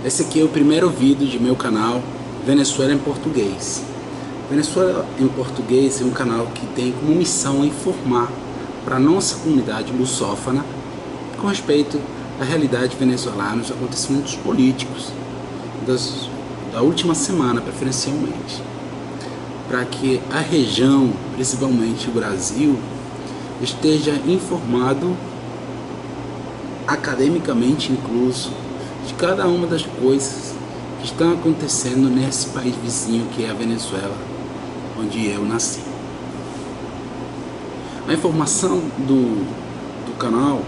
Esse aqui é o primeiro vídeo de meu canal Venezuela em Português. Venezuela em Português é um canal que tem como missão informar para a nossa comunidade lusófona com respeito à realidade venezuelana, os acontecimentos políticos da última semana, preferencialmente, para que a região, principalmente o Brasil, esteja informado, academicamente incluso, de cada uma das coisas que estão acontecendo nesse país vizinho que é a Venezuela, onde eu nasci. A informação do canal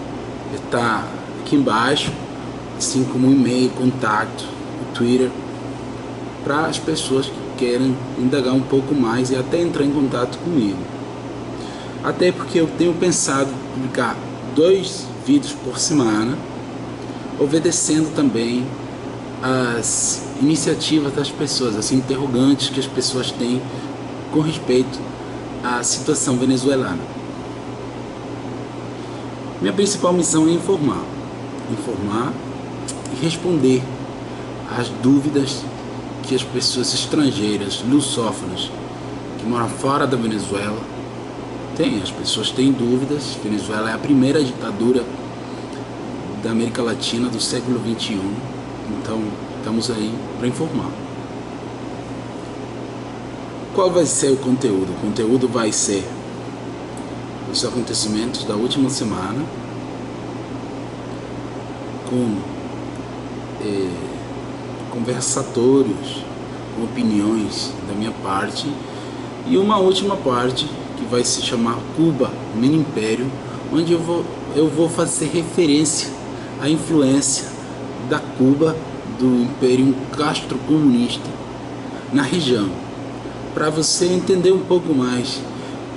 está aqui embaixo, assim como o e-mail, contato, o Twitter, para as pessoas que querem indagar um pouco mais e até entrar em contato comigo. Até porque eu tenho pensado em publicar 2 vídeos por semana, obedecendo também as iniciativas das pessoas, as interrogantes que as pessoas têm com respeito à situação venezuelana. Minha principal missão é informar e responder às dúvidas que as pessoas estrangeiras, lusófonas, que moram fora da Venezuela, têm. As pessoas têm dúvidas. Venezuela é a primeira ditadura da América Latina do século XXI, então estamos aí para informar. Qual vai ser o conteúdo? O conteúdo vai ser os acontecimentos da última semana, com conversatórios, com opiniões da minha parte, e uma última parte que vai se chamar Cuba, Mini Império, onde eu vou fazer referência à influência da Cuba, do Império Castro-Comunista na região, para você entender um pouco mais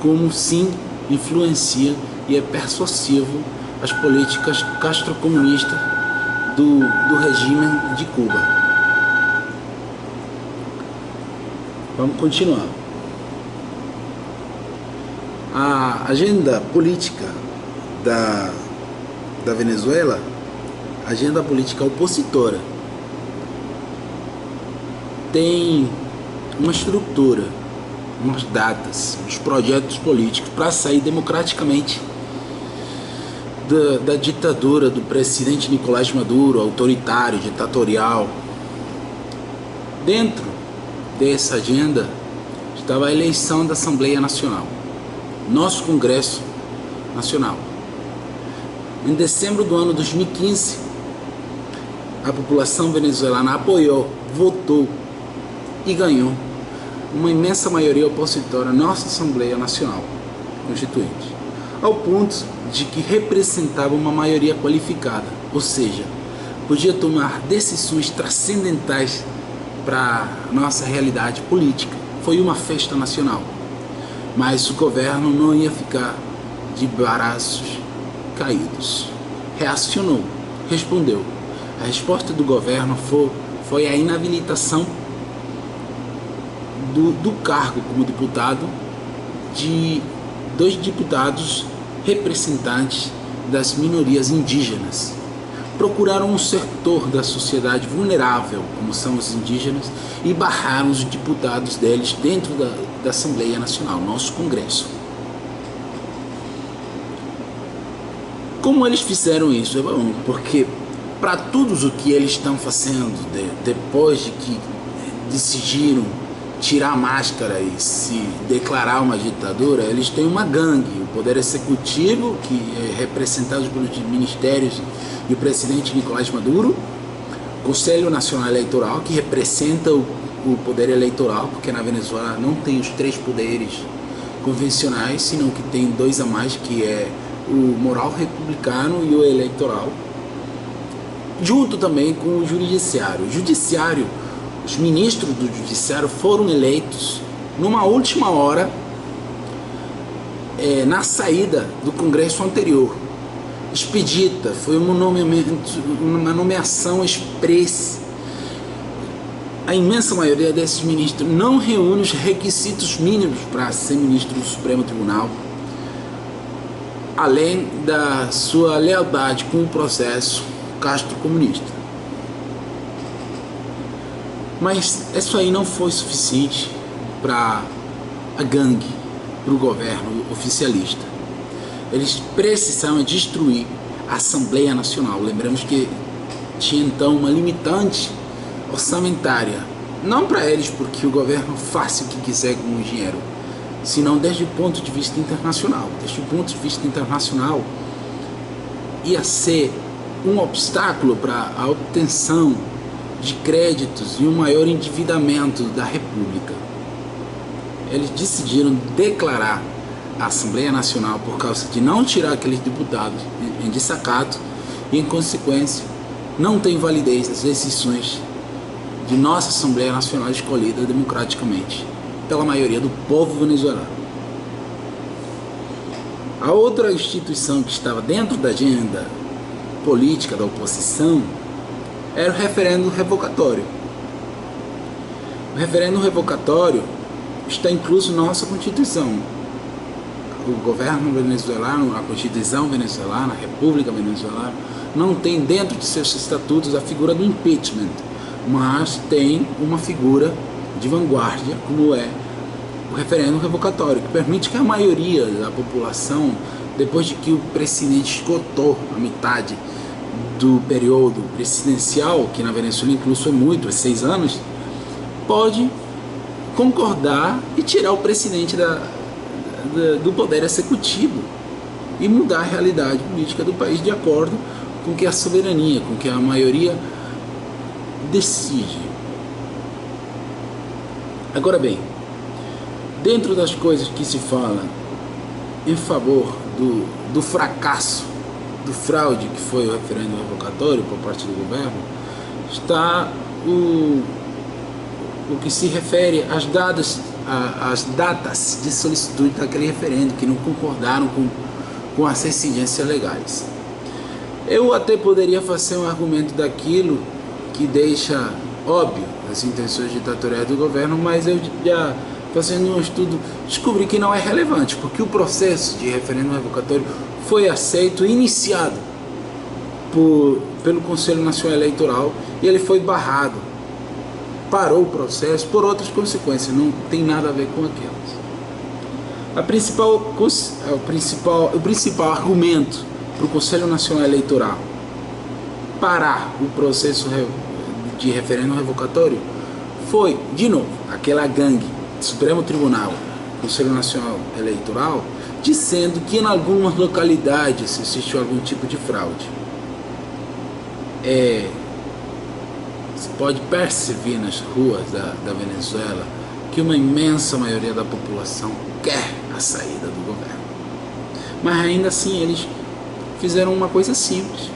como sim influencia e é persuasivo as políticas castro-comunistas do regime de Cuba. Vamos continuar. A agenda política da Venezuela, agenda política opositora, tem uma estrutura, umas datas, uns projetos políticos para sair democraticamente da ditadura do presidente Nicolás Maduro, autoritário, ditatorial. Dentro dessa agenda estava a eleição da Assembleia Nacional, nosso Congresso Nacional. Em dezembro do ano 2015, a população venezuelana apoiou, votou e ganhou uma imensa maioria opositora à nossa Assembleia Nacional Constituinte, ao ponto de que representava uma maioria qualificada, ou seja, podia tomar decisões transcendentais para a nossa realidade política. Foi uma festa nacional, mas o governo não ia ficar de braços caídos. Reacionou, respondeu. A resposta do governo foi a inabilitação do cargo como deputado de 2 deputados representantes das minorias indígenas. Procuraram um setor da sociedade vulnerável, como são os indígenas, e barraram os deputados deles dentro da Assembleia Nacional, nosso Congresso. Como eles fizeram isso? Bom, porque para todos o que eles estão fazendo, depois de que decidiram tirar a máscara e se declarar uma ditadura, eles têm uma gangue, o Poder Executivo, que é representado pelos ministérios e o presidente Nicolás Maduro, o Conselho Nacional Eleitoral, que representa o poder eleitoral, porque na Venezuela não tem os 3 poderes convencionais, senão que tem 2 a mais, que é o moral republicano e o eleitoral, junto também com o judiciário. O judiciário, os ministros do judiciário foram eleitos numa última hora, na saída do Congresso anterior. Expedita, foi uma nomeação expressa. A imensa maioria desses ministros não reúne os requisitos mínimos para ser ministro do Supremo Tribunal, além da sua lealdade com o processo castro-comunista. Mas isso aí não foi suficiente para a gangue, para o governo oficialista. Eles precisavam destruir a Assembleia Nacional. Lembramos que tinha então uma limitante orçamentária, não para eles porque o governo faz o que quiser com o dinheiro, senão desde o ponto de vista internacional. Desde o ponto de vista internacional, ia ser um obstáculo para a obtenção de créditos e um maior endividamento da República. Eles decidiram declarar a Assembleia Nacional por causa de não tirar aqueles deputados em desacato e, em consequência, não tem validez as decisões de nossa Assembleia Nacional escolhida democraticamente pela maioria do povo venezuelano. A outra instituição que estava dentro da agenda política da oposição era o referendo revocatório. O referendo revocatório está incluso na nossa Constituição. O governo venezuelano, a Constituição venezuelana, a República venezuelana, não tem dentro de seus estatutos a figura do impeachment, mas tem uma figura de vanguarda, como é o referendo revocatório, que permite que a maioria da população, depois de que o presidente esgotou a metade do período presidencial, que na Venezuela incluso é muito, é 6 anos, pode concordar e tirar o presidente do poder executivo e mudar a realidade política do país de acordo com que a soberania, com que a maioria decide. Agora bem, dentro das coisas que se fala em favor do fracasso, do fraude que foi o referendo revocatório por parte do governo, está o que se refere às datas de solicitude daquele referendo, que não concordaram com as exigências legais. Eu até poderia fazer um argumento daquilo que deixa óbvio as intenções ditatoriais do governo, mas eu já, fazendo um estudo, descobri que não é relevante, porque o processo de referendo revocatório foi aceito e iniciado pelo Conselho Nacional Eleitoral e ele foi barrado. Parou o processo por outras consequências, não tem nada a ver com aquelas. O principal argumento para o Conselho Nacional Eleitoral parar o processo de referendo revocatório foi, de novo, aquela gangue, Supremo Tribunal, Conselho Nacional Eleitoral, dizendo que em algumas localidades existiu algum tipo de fraude. Você pode perceber nas ruas da Venezuela que uma imensa maioria da população quer a saída do governo. Mas ainda assim eles fizeram uma coisa simples.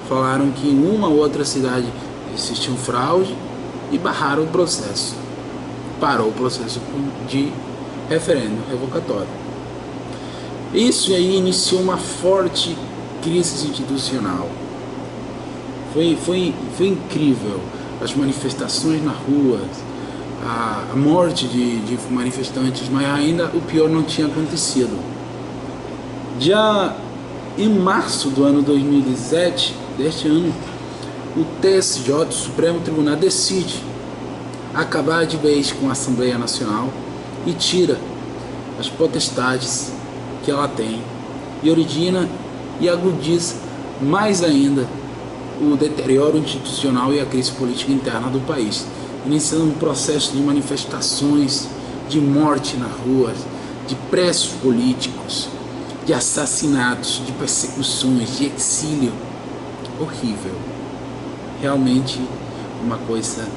Falaram que em uma ou outra cidade existia um fraude e barraram o processo. Parou o processo de referendo revocatório. Isso aí iniciou uma forte crise institucional. Foi incrível. As manifestações nas ruas, a morte de manifestantes, mas ainda o pior não tinha acontecido. Já em março do ano 2017, deste ano, o TSJ, o Supremo Tribunal, decide acabar de vez com a Assembleia Nacional e tira as potestades que ela tem e origina e agudiza mais ainda o deterioro institucional e a crise política interna do país, iniciando um processo de manifestações, de morte nas ruas, de presos políticos, de assassinatos, de persecuções, de exílio. Horrível. Realmente uma coisa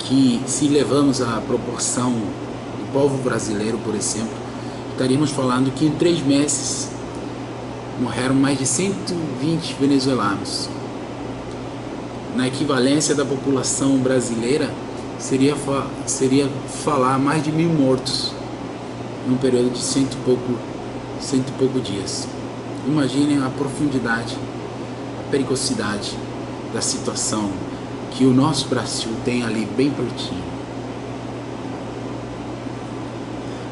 que, se levamos à proporção do povo brasileiro, por exemplo, estaríamos falando que em 3 meses morreram mais de 120 venezuelanos. Na equivalência da população brasileira, seria falar mais de 1.000 mortos num período de cento e pouco dias. Imaginem a profundidade, a perigosidade da situação que o nosso Brasil tem ali bem pertinho.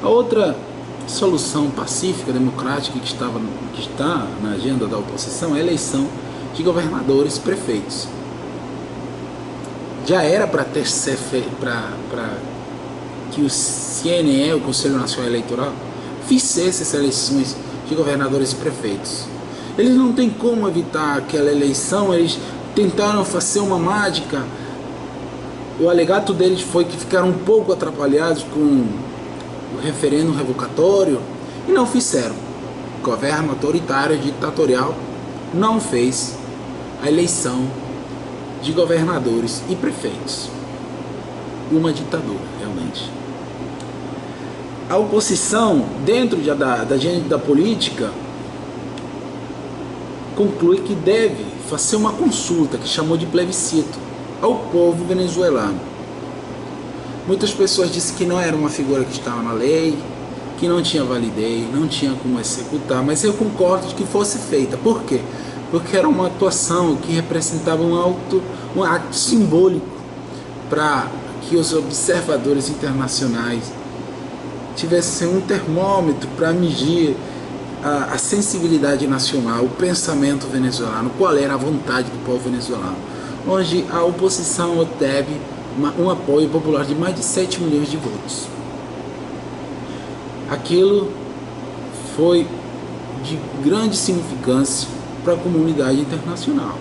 A outra solução pacífica, democrática que está na agenda da oposição é a eleição de governadores e prefeitos. Já era para ter ser feito, para que o CNE, o Conselho Nacional Eleitoral, fizesse essas eleições de governadores e prefeitos. Eles não têm como evitar aquela eleição, eles tentaram fazer uma mágica. O alegato deles foi que ficaram um pouco atrapalhados com o referendo revocatório e não fizeram. O governo autoritário ditatorial não fez a eleição de governadores e prefeitos. Uma ditadura, realmente. A oposição, dentro da política, conclui que deve fazer uma consulta, que chamou de plebiscito, ao povo venezuelano. Muitas pessoas disseram que não era uma figura que estava na lei, que não tinha validez, não tinha como executar, mas eu concordo que fosse feita. Por quê? Porque era uma atuação que representava um ato simbólico para que os observadores internacionais tivessem um termômetro para medir a sensibilidade nacional, o pensamento venezuelano, qual era a vontade do povo venezuelano, onde a oposição obteve um apoio popular de mais de 7 milhões de votos. Aquilo foi de grande significância para a comunidade internacional,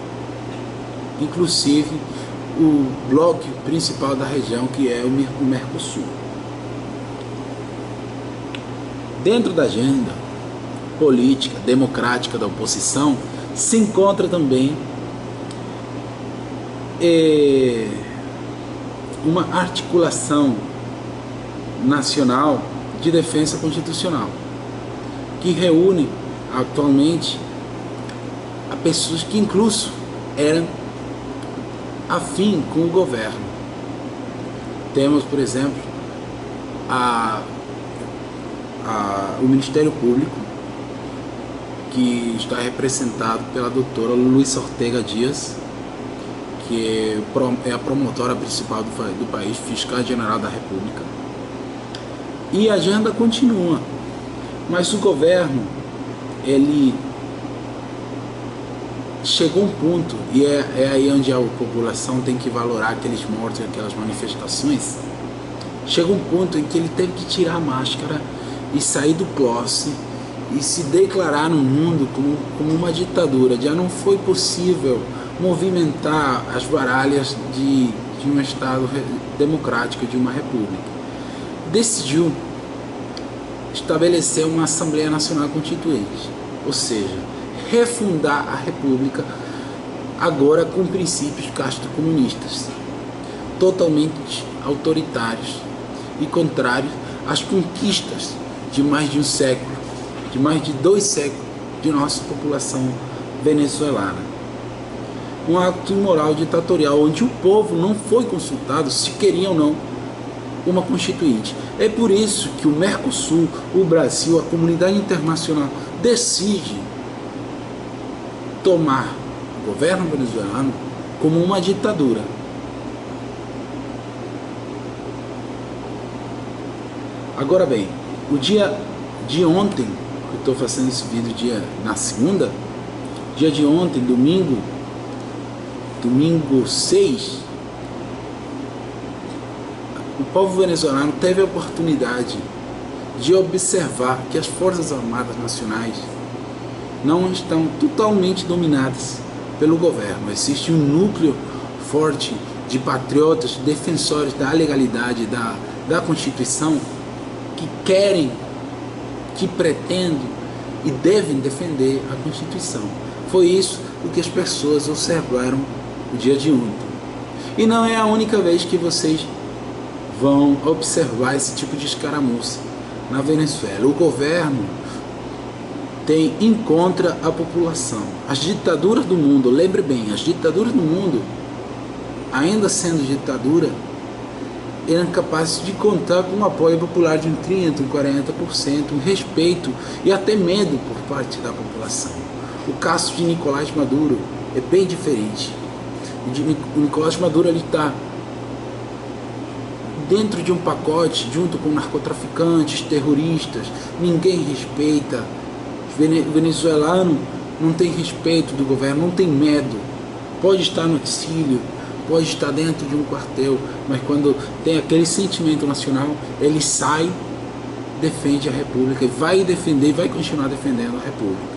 inclusive o bloco principal da região, que é o Mercosul. Dentro da agenda política, democrática da oposição, se encontra também uma articulação nacional de defesa constitucional, que reúne atualmente a pessoas que incluso eram afim com o governo. Temos, por exemplo, o Ministério Público, que está representado pela doutora Luísa Ortega Dias, que é a promotora principal do país, fiscal-general da República. E a agenda continua, mas o governo, ele chegou a um ponto, e é aí onde a população tem que valorar aqueles mortos, aquelas manifestações. Chegou um ponto em que ele teve que tirar a máscara e sair do closet e se declarar no mundo como uma ditadura. Já não foi possível movimentar as baralhas de um Estado democrático, de uma república. Decidiu estabelecer uma Assembleia Nacional Constituinte, ou seja, refundar a república agora com princípios castro-comunistas, totalmente autoritários e contrários às conquistas de mais de um século, de mais de 2 séculos de nossa população venezuelana. Um ato imoral ditatorial onde o povo não foi consultado se queria ou não uma constituinte. É por isso que o Mercosul, o Brasil, a comunidade internacional decide tomar o governo venezuelano como uma ditadura. Agora bem, o dia de ontem, eu estou fazendo esse vídeo na segunda, dia de ontem, domingo 6, o povo venezuelano teve a oportunidade de observar que as Forças Armadas Nacionais não estão totalmente dominadas pelo governo. Existe um núcleo forte de patriotas, defensores da legalidade, da Constituição, que querem, que pretendem e devem defender a Constituição. Foi isso o que as pessoas observaram no dia de ontem. E não é a única vez que vocês vão observar esse tipo de escaramuça na Venezuela. O governo tem em contra a população. As ditaduras do mundo, lembre bem, as ditaduras do mundo, ainda sendo ditadura, eram capazes de contar com o apoio popular de um 30%, um 40%, um respeito e até medo por parte da população. O caso de Nicolás Maduro é bem diferente. O Nicolás Maduro está dentro de um pacote, junto com narcotraficantes, terroristas. Ninguém respeita. O venezuelano não tem respeito do governo, não tem medo. Pode estar no exílio, pode estar dentro de um quartel, mas quando tem aquele sentimento nacional, ele sai, defende a República e vai defender, vai continuar defendendo a República.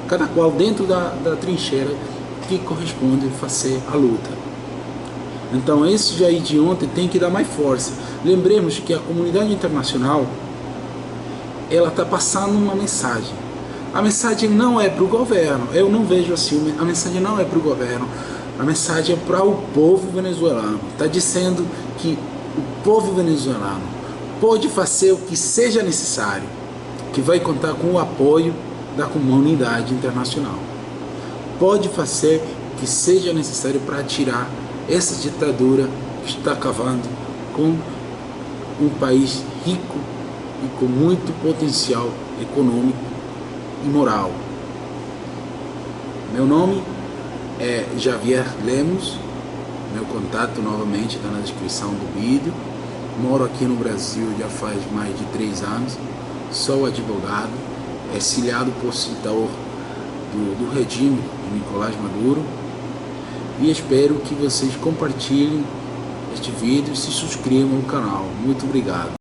Cada qual dentro da trincheira que corresponde a fazer a luta. Então esse Jair de ontem tem que dar mais força. Lembremos que a comunidade internacional, ela está passando uma mensagem. A mensagem não é para o governo, eu não vejo assim, a mensagem não é para o governo, a mensagem é para o povo venezuelano. Está dizendo que o povo venezuelano pode fazer o que seja necessário, que vai contar com o apoio da comunidade internacional. Pode fazer o que seja necessário para tirar essa ditadura que está acabando com um país rico e com muito potencial econômico e moral. Meu nome é Javier Lemos, meu contato novamente está na descrição do vídeo. Moro aqui no Brasil já faz mais de 3 anos, sou advogado, exiliado opositor do regime de Nicolás Maduro, e espero que vocês compartilhem este vídeo e se subscrevam no canal. Muito obrigado.